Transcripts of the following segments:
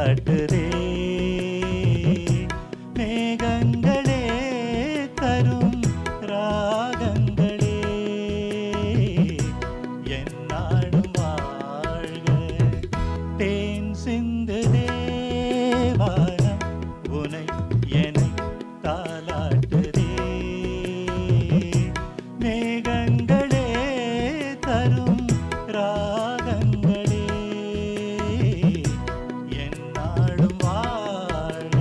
தாலாட்டுதே மேகங்களே தரும் ராகங்களே என்னாடும் வாழ்க தேன் சிந்துதே வானம் உனை என்னை தாலாட்டுதே மேகங்களே தரும் ராகங்களே என்னாடும் வாழ்க.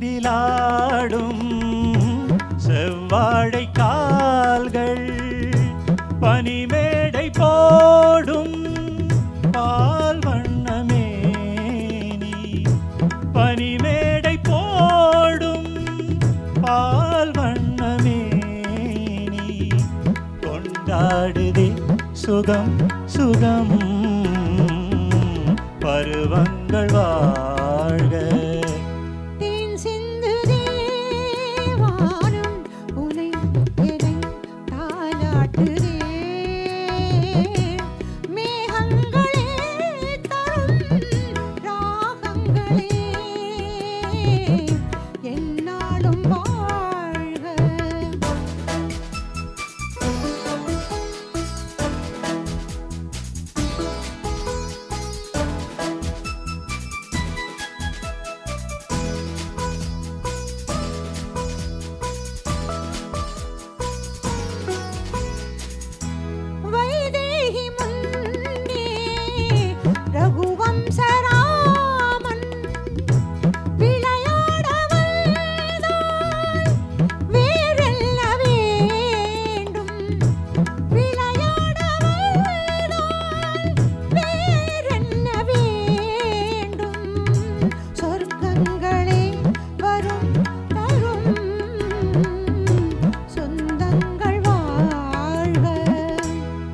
பன்னீரிலாடும் செவ்வாழை கால்கள் பனிமேடை போடும் பால் வண்ணமேனி பனிமேடை போடும் பால் வண்ணமேனி கொண்டாடுதே சுகம் சுகம் பருவங்கள் வாழ்க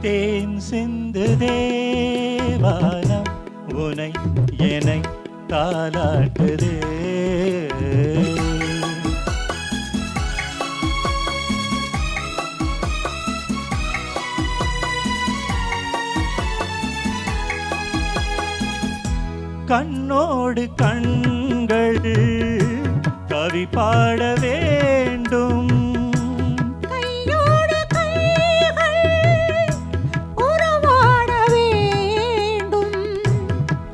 தேன் சிந்துதே வானம் உனை என்னை தாலாட்டுதே கண்ணோடு கண்கள் கவி பாட வேண்டும்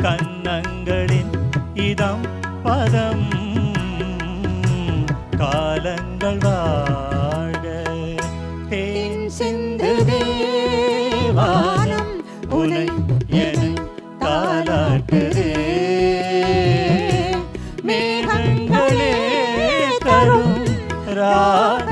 கண்ணங்களின் இதம் பதம் காலங்கள் வாழ்க தேன் சிந்துதே வானம் உனை என்னை தாலாட்டுதே மேகங்களே தரும் ராக